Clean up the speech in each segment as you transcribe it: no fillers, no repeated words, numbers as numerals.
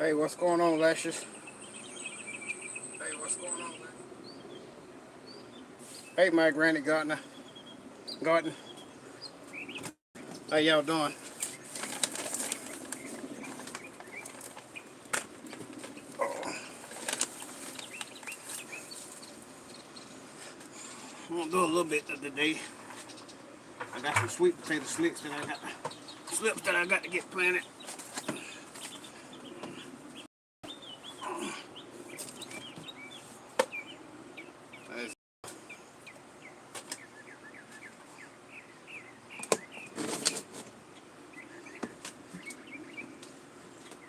Hey, what's going on, Lashes? Hey, what's going on, man? Hey, my granny garden. How y'all doing? I'm gonna do a little bit of the day. I got some sweet potato slips that I got to get planted.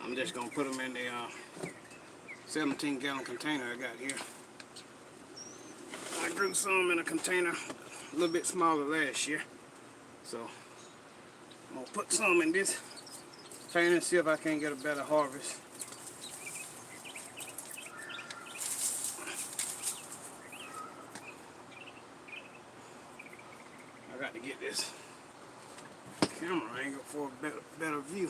I'm just gonna put them in the 17-gallon container I got here. I grew some in a container a little bit smaller last year, so I'm gonna put some in this container and see if I can get a better harvest. I got to get this camera angle for a better view.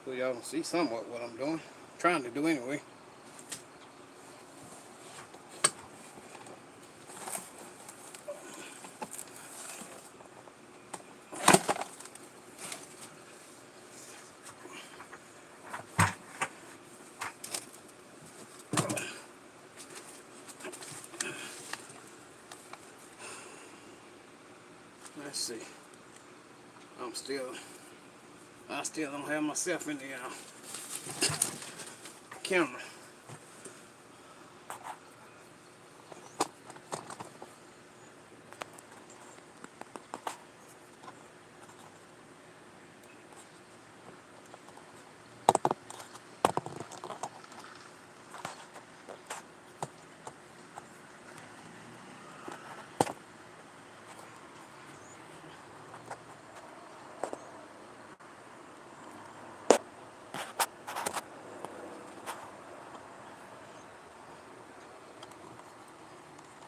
So y'all can see somewhat what I'm doing. Trying to do anyway. Let's see. I still don't have myself in the camera.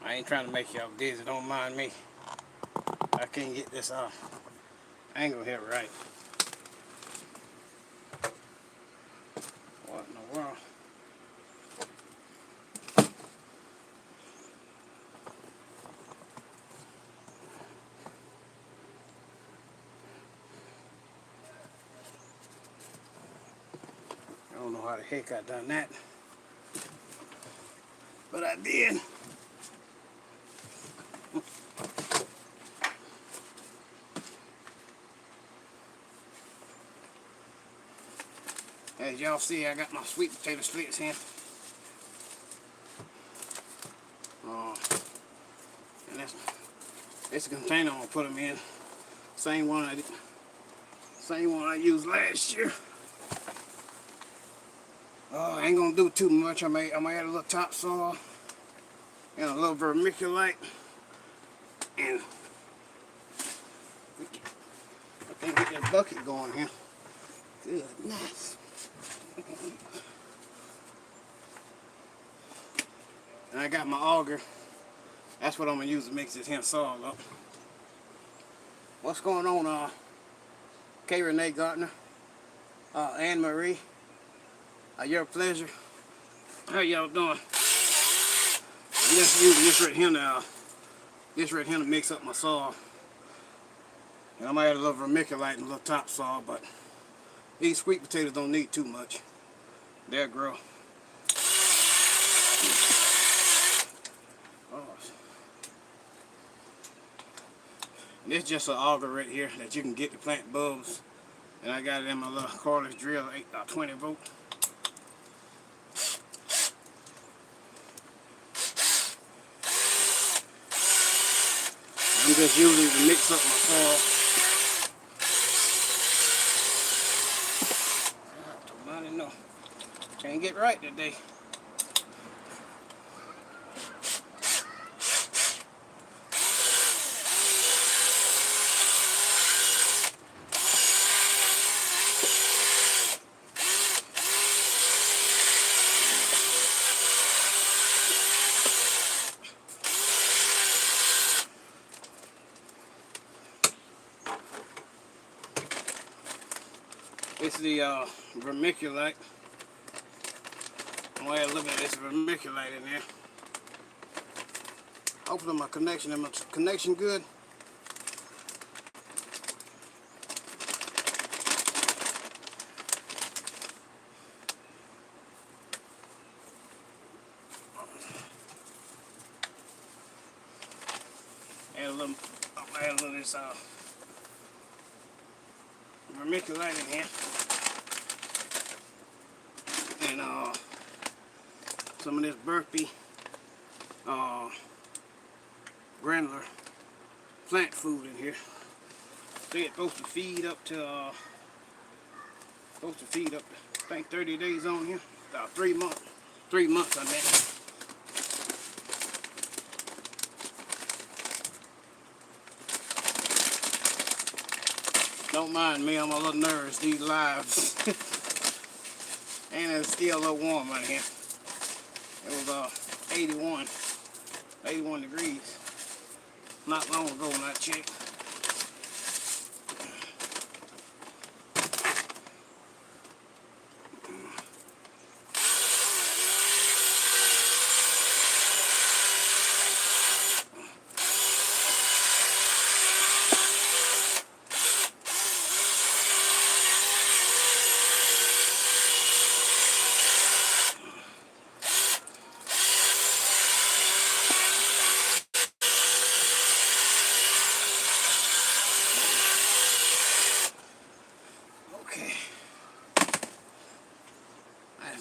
I ain't trying to make y'all dizzy, don't mind me. I can't get this angle here right. What in the world? I don't know how the heck I done that, but I did. As y'all see, I got my sweet potato splits here. And that's the container I'm gonna put them in. Same one I used last year. I ain't gonna do too much. I'm gonna add a little topsoil and a little vermiculite, and I can get that bucket going here. Good, nice. And I got my auger. That's what I'm gonna use to mix this here soil up. What's going on, K. Renee Gardner, Anne Marie? Your pleasure. How y'all doing? I'm just using this right here now. This right here to mix up my soil. And I might add a little vermiculite and a little topsoil, but these sweet potatoes don't need too much. They'll grow. And this is just an auger right here that you can get to plant bulbs. And I got it in my little cordless drill, 20 volt. I'm just using it to mix up my soil. No, can't get right today. It's the vermiculite. I'm gonna add a little bit of this vermiculite in there. Hopefully my connection good. Add a little of this vermiculite in here, and some of this burpee granular plant food in here. So it's supposed to feed up to I think 30 days on here. 3 months. 3 months I meant. Don't mind me, I'm a little nervous, these lives. And it's still a little warm out here. It was 81 degrees. Not long ago when I checked.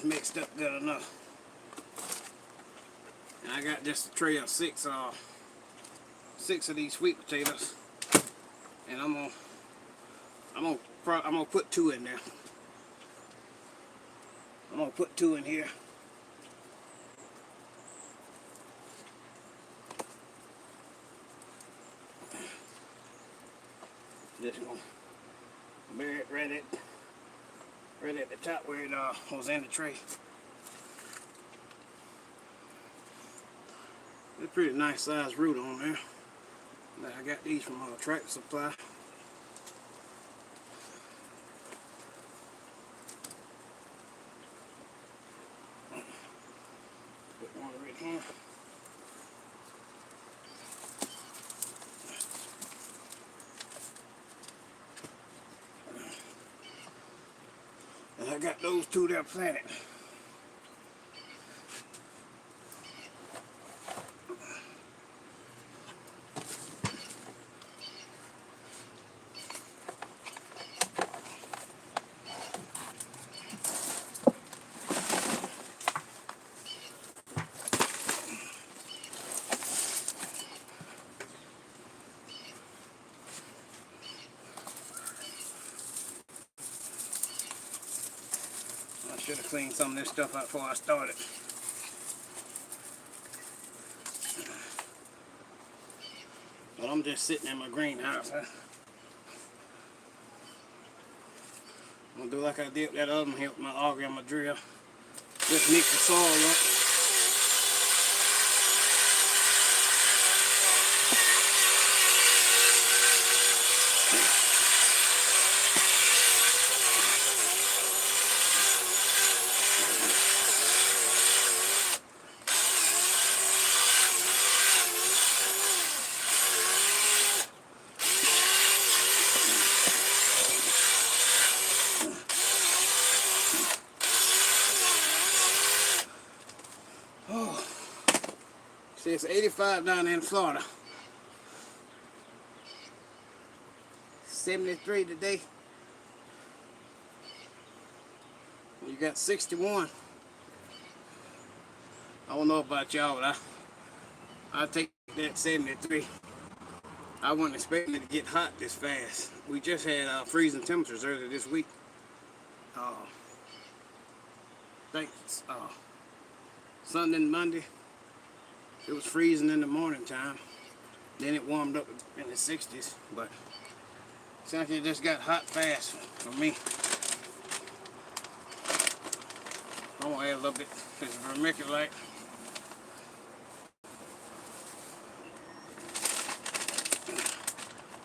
Mixed up good enough. And I got just a tray of six of these sweet potatoes, and I'm gonna put 2 in there. I'm gonna put 2 in here. Just gonna bury it right at the top where it was in the tray. It's a pretty nice sized root on there. I got these from Tractor Supply. Put one right here. And I got those 2 there planted. I should have cleaned some of this stuff out before I started. But I'm just sitting in my greenhouse. I'm gonna do like I did with that other one here with my auger and my drill. Just mix the soil up. See, it's 85 down there in Florida. 73 today. You got 61. I don't know about y'all, but I take that 73. I wasn't expecting it to get hot this fast. We just had freezing temperatures earlier this week. I think Sunday and Monday. It was freezing in the morning time. Then it warmed up in the 60s, but it sounds like it just got hot fast for me. I'm gonna add a little bit of this vermiculite.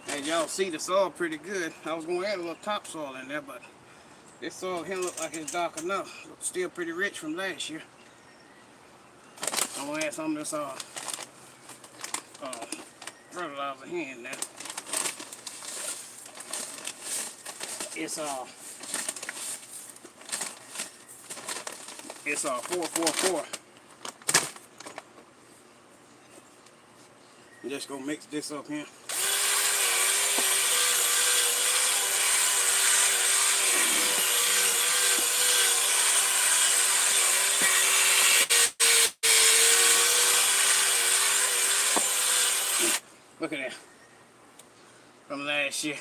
As y'all see, the soil pretty good. I was gonna add a little topsoil in there, but This soil here look like it's dark enough. Still pretty rich from last year. I'm gonna add some of this fertilizer here in there. It's 444. I'm just gonna mix this up here. Look at that. From last year.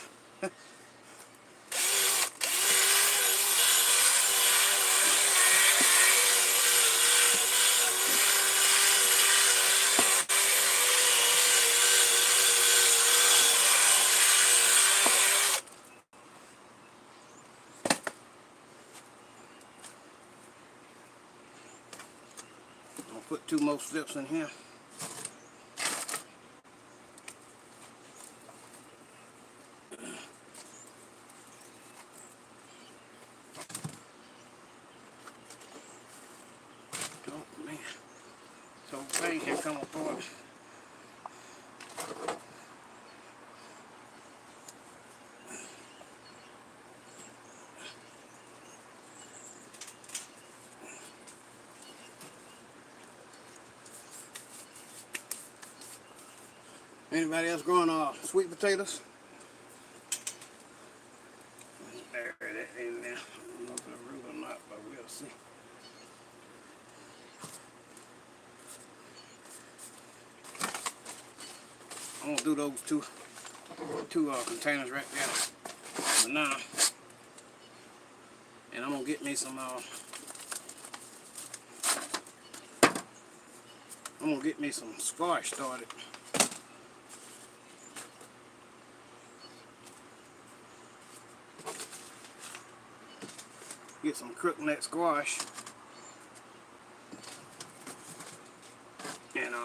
I'll put 2 more slips in here. Oh man, so thing here come apart. Anybody else growing sweet potatoes? Let's bury that in there. I don't know if it'll root or not, but we'll see. I'm gonna do those two containers right there for now, and I'm gonna get me some. I'm gonna get me some squash started. Get some crookneck squash, and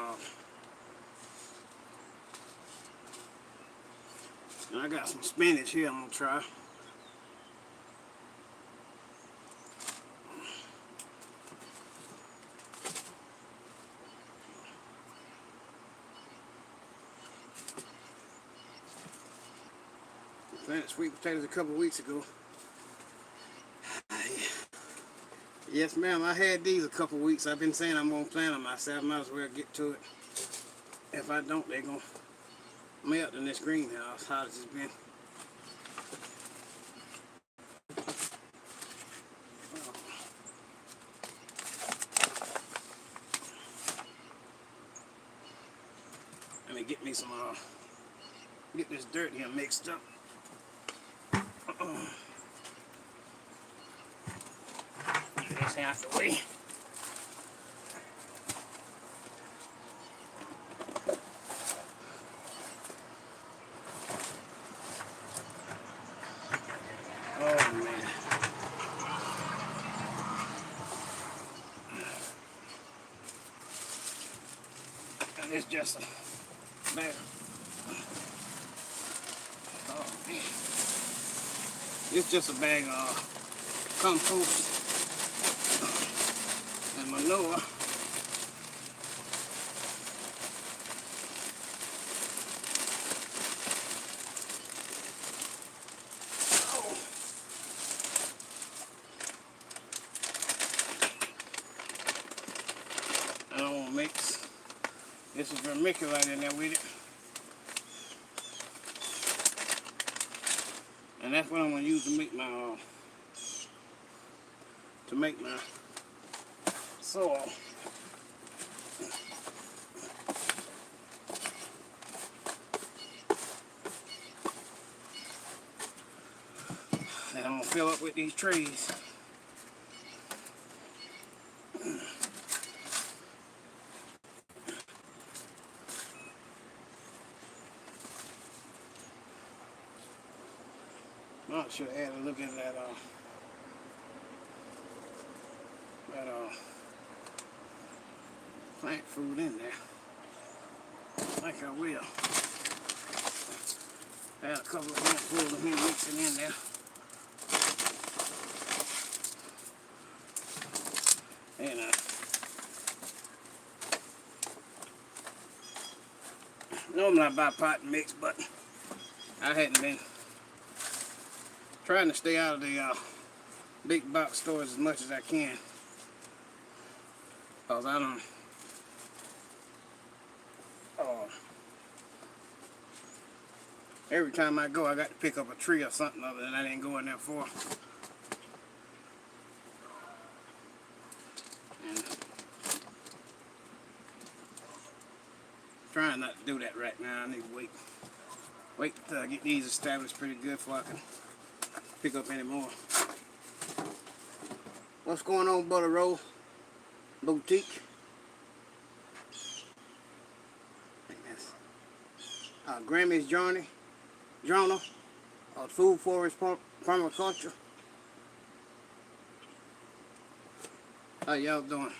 I got some spinach here I'm gonna try. I planted sweet potatoes a couple weeks ago. Yes, ma'am, I had these a couple weeks. I've been saying I'm gonna plant them myself. I might as well get to it. If I don't, they're gonna melt in this greenhouse. How has it been? Let me get me some, get this dirt here mixed up. Get this out the way. Oh man. And it's just a bag. Oh man. It's just a bag of compost and manure. I don't want to mix. This is vermiculite in there with it. And that's what I'm going to use to make my soil. And I'm going to fill up with these trays. I should add a little bit of that plant food in there. I think I will. Add a couple of handfuls of him, mix it in there. Normally I buy pot mix, but I hadn't been trying to stay out of the big box stores as much as I can. Because I don't... every time I go, I got to pick up a tree or something other than I didn't go in there for. And trying not to do that right now. I need to wait till I get these established pretty good before I can pick up any more. What's going on, Butter Roll Boutique? Grammy's Journal of Food Forest Permaculture. How y'all doing?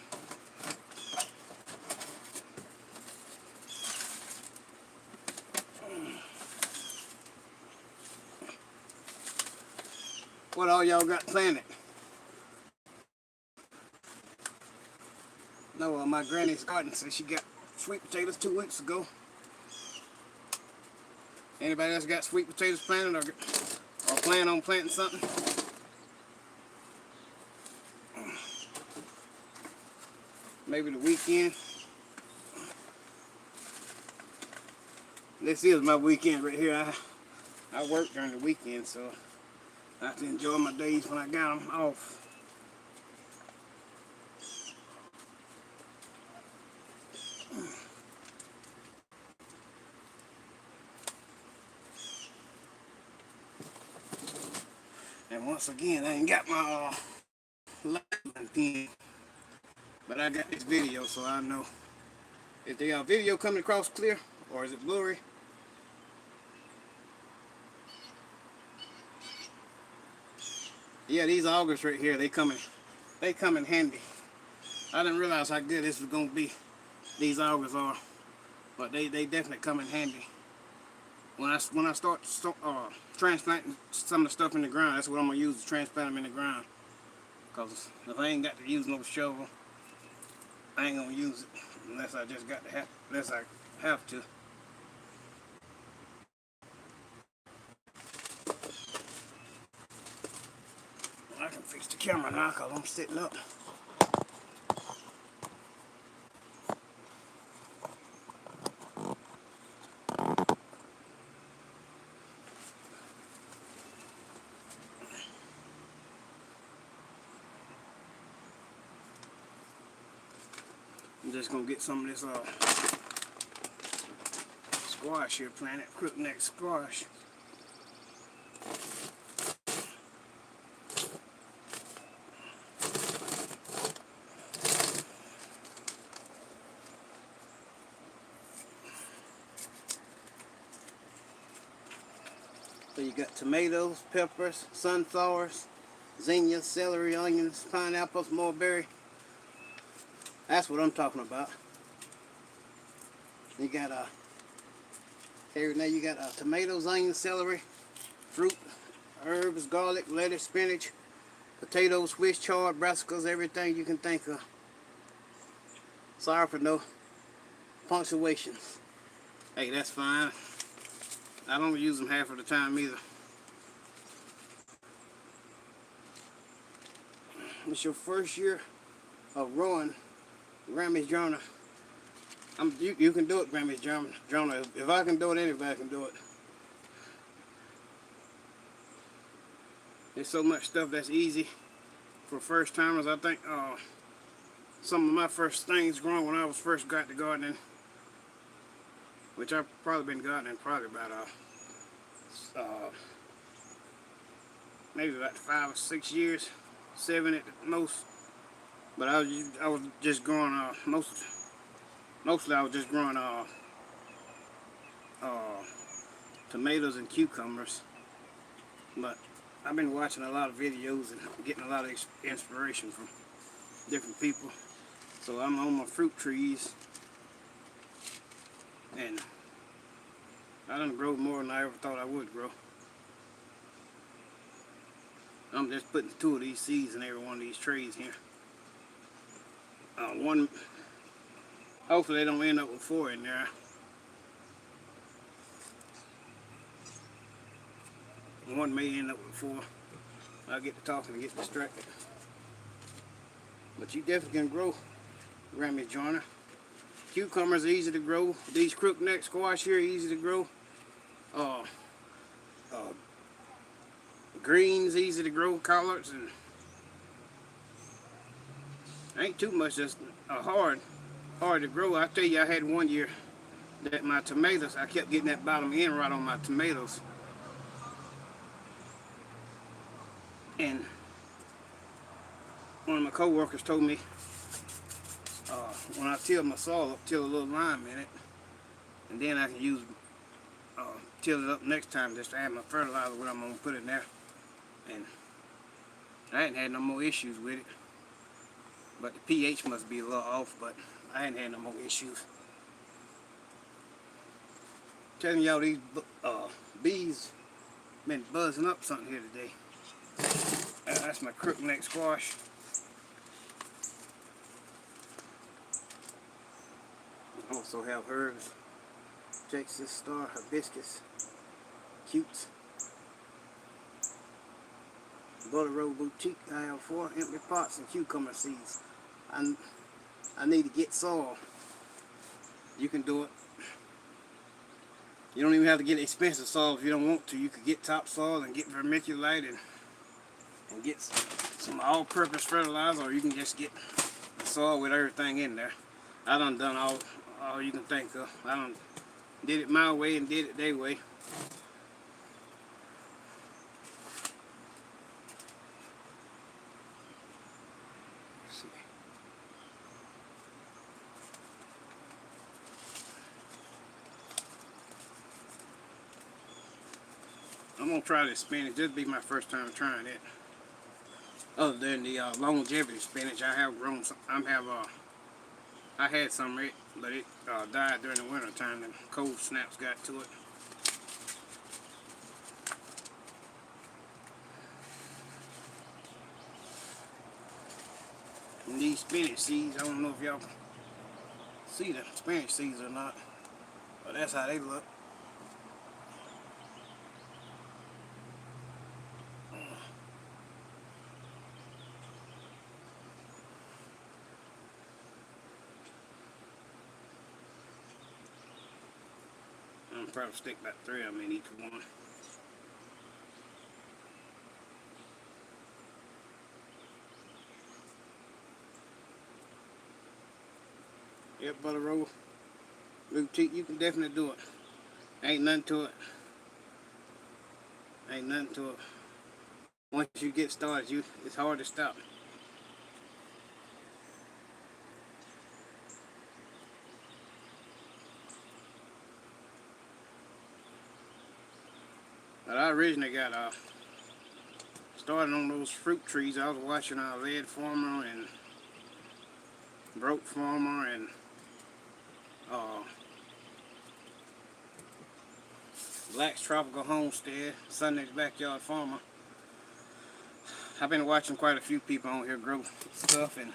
What all y'all got planted? No, my granny's garden said she got sweet potatoes 2 weeks ago. Anybody else got sweet potatoes planted or plan on planting something? Maybe the weekend. This is my weekend right here. I work during the weekend, so I have to enjoy my days when I got them off. And once again, I ain't got my light pen, but I got this video, so I know if the video coming across clear or is it blurry. Yeah, these augers right here, they come in handy. I didn't realize how good this was gonna be. These augers are, but they definitely come in handy. When I start transplanting some of the stuff in the ground, that's what I'm gonna use to transplant them in the ground. Cause if I ain't got to use no shovel, I ain't gonna use it unless I just got to unless I have to. I can fix the camera now cause I'm sitting up. I'm just gonna get some of this squash here planted, crookneck squash. So you got tomatoes, peppers, sunflowers, zinnias, celery, onions, pineapples, mulberry. That's what I'm talking about. You got here now you got tomatoes, onions, celery, fruit, herbs, garlic, lettuce, spinach, potatoes, Swiss chard, brassicas, everything you can think of. Sorry for no punctuations. Hey, that's fine. I don't use them half of the time either. It's your first year of growing Grammy's Journal. You can do it, Grammy's Journal. If I can do it, anybody can do it. There's so much stuff that's easy for first timers. I think some of my first things growing when I was first got to gardening, which I've probably been gardening probably about maybe about 5 or 6 years, 7 at the most. But I was just growing mostly I was just growing tomatoes and cucumbers. But I've been watching a lot of videos and getting a lot of inspiration from different people. So I'm on my fruit trees, and I done grow more than I ever thought I would grow. I'm just putting 2 of these seeds in every one of these trays here. Hopefully they don't end up with 4 in there. one may end up with 4. I get to talking and get distracted. But you definitely can grow Grammy Joiner. Cucumbers are easy to grow. These crookneck squash here are easy to grow. Uh, greens easy to grow. Collards and ain't too much. Just hard to grow. I tell you, I had one year that my tomatoes, I kept getting that bottom end right on my tomatoes, and one of my co-workers told me when I till my soil up, till a little lime in it, and then I can use till it up next time just to add my fertilizer what I'm gonna put in there. And I hadn't had no more issues with it, but the pH must be a little off, but I hadn't had no more issues. Telling y'all, these bees been buzzing up something here today. That's my crookneck squash. I also have herbs, Texas star, hibiscus, cutes, butter roll boutique. I have 4 empty pots and cucumber seeds. I need to get soil. You can do it. You don't even have to get expensive soil if you don't want to. You could get topsoil and get vermiculite and get some all-purpose fertilizer, or you can just get soil with everything in there. I done all you can think of. I done did it my way and did it their way. Let's see. I'm gonna try this spinach. This will be my first time trying it. Other than the longevity spinach, I have grown some. I had some of it, but it died during the winter time. The cold snaps got to it. And these spinach seeds, I don't know if y'all see the spinach seeds or not, but that's how they look. I'm probably stick about 3 of them in each one. Yep, butter roll boutique. You can definitely do it. Ain't nothing to it. Ain't nothing to it. Once you get started, it's hard to stop. But I originally got started on those fruit trees. I was watching Red Farmer and Broke Farmer and Black's Tropical Homestead, Sunday's Backyard Farmer. I've been watching quite a few people on here grow stuff, and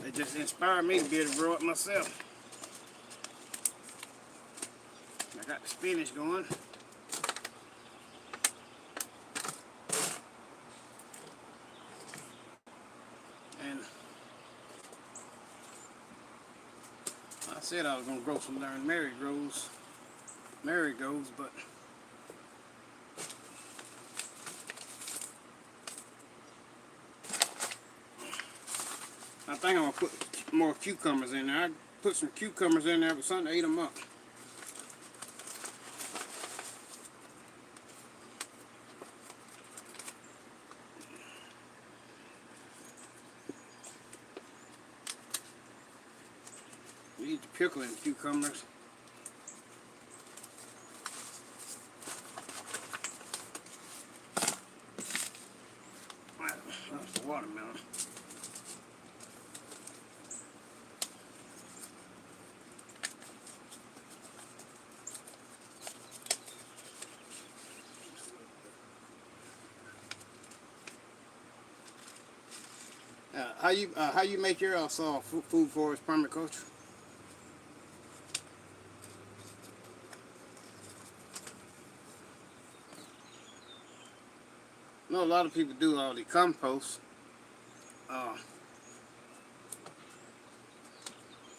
it just inspired me to be able to grow it myself. I got the spinach going. And I said I was going to grow some darn marigolds, but I think I'm going to put more cucumbers in there. I put some cucumbers in there, but something ate them up. Need to pickle in cucumbers. That's the watermelon. How you make your food forest permaculture? I know a lot of people do all the compost.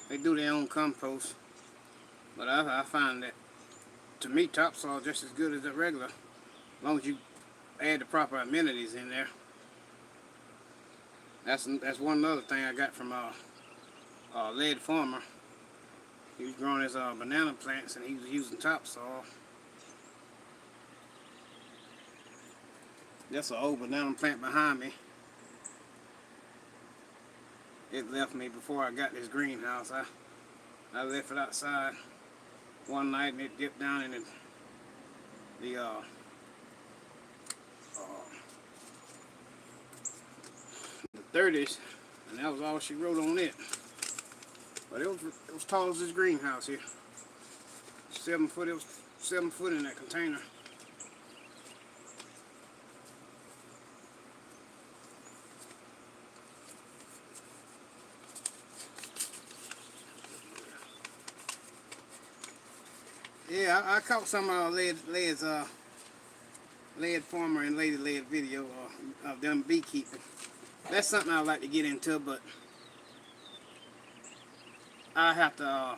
They do their own compost, but I find that, to me, topsoil just as good as the regular, as long as you add the proper amenities in there. That's one other thing I got from lead farmer. He was growing his banana plants and he was using topsoil. That's an old banana plant behind me. It left me before I got this greenhouse. I left it outside one night and it dipped down in the 30s, and that was all she wrote on it. But it was tall as this greenhouse here. 7 foot. It was 7 foot in that container. Yeah, I caught some lead farmer and lady lead video of them beekeeping. That's something I'd like to get into, but I have to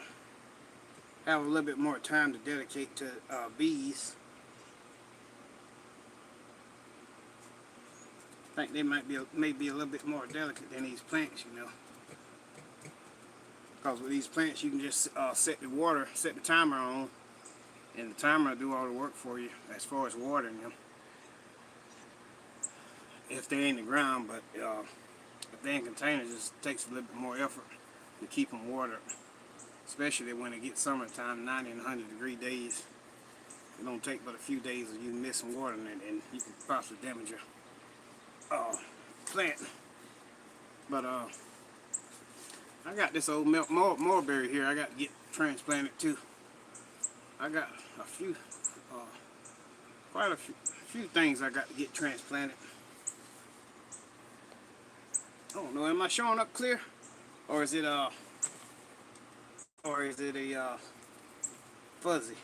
have a little bit more time to dedicate to bees. I think they might be maybe a little bit more delicate than these plants, you know. Because with these plants, you can just set the timer on, and the timer will do all the work for you as far as watering them. If they're in the ground, but if they're in containers, it just takes a little bit more effort to keep them watered. Especially when it gets summertime, 90 and 100 degree days. It don't take but a few days of you missing watering it, and you can possibly damage your plant. But I got this old mulberry here. I got to get transplanted too. I got a few, quite a few things I got to get transplanted. I don't know. Am I showing up clear, or is it a fuzzy?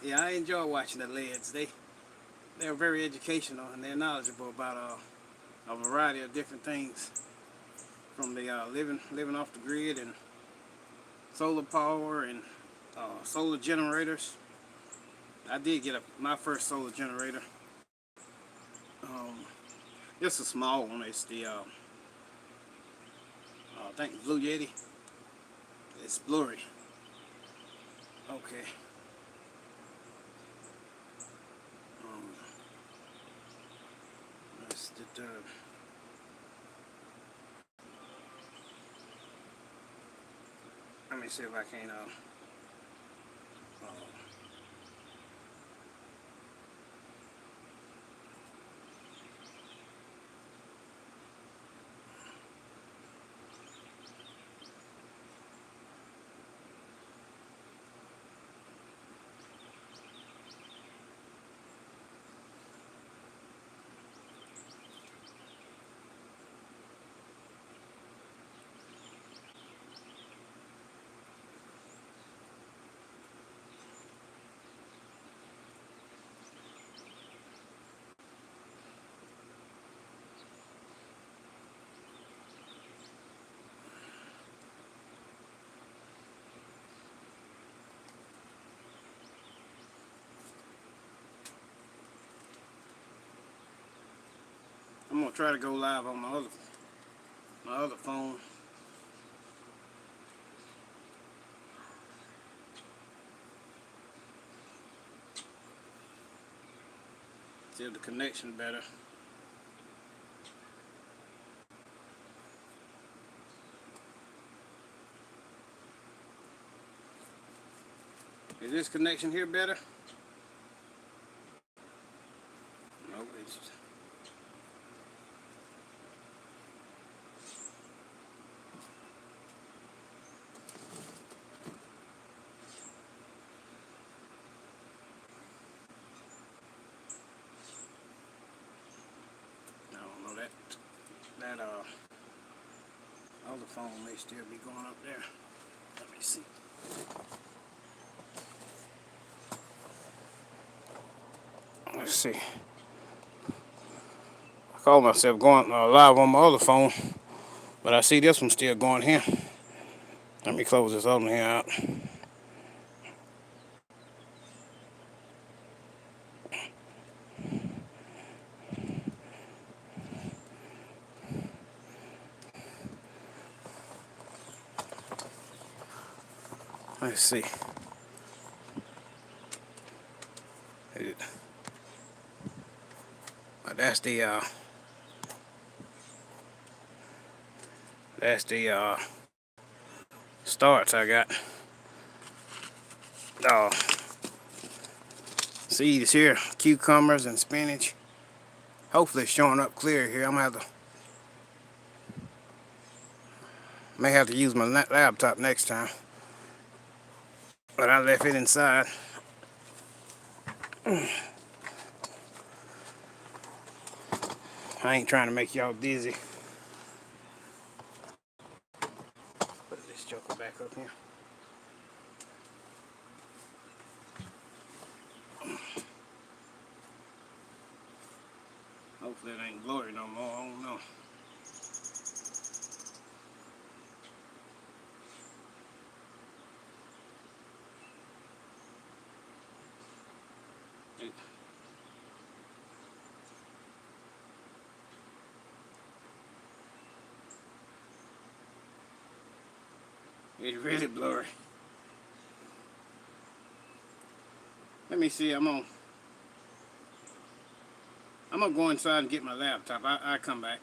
Yeah, I enjoy watching the leads. They're very educational and they're knowledgeable about a variety of different things, from the living off the grid and solar power and solar generators. I did get my first solar generator. Just a small one. It's the I think Blue Yeti. It's blurry. Okay. That's the let me see if I can I'm gonna try to go live on my other phone. See if the connection better. Is this connection here better? No, it's that other phone may still be going up there. Let me see. Let's see. I call myself going live on my other phone, but I see this one still going here. Let me close this other one here out. Let's see. That's the starts I got. Seeds here, cucumbers and spinach. Hopefully it's showing up clear here. I'm gonna may have to use my laptop next time, but I left it inside. I ain't trying to make y'all dizzy. Put this joker back up here. Hopefully it ain't blurry no more. I don't know. It's really blurry. Let me see. I'm gonna go inside and get my laptop. I come back.